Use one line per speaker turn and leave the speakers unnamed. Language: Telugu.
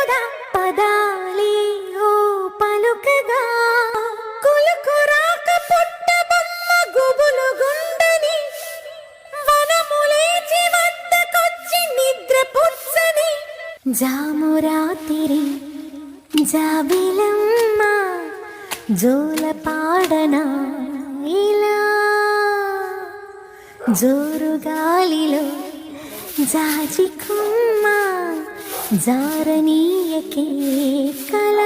పద పదాలే ఓ పలుకగా కులుకురాక పుట్ట బొమ్మ గుబులు గుండని వనములేచి వద్దకొచ్చి నిద్ర పుచ్చని జామురాతిరి జాబిలమ్మ జోల పాడనా ఇలా జోరు గాలిలో జాజి కొమ్మ జారనీయకే కళ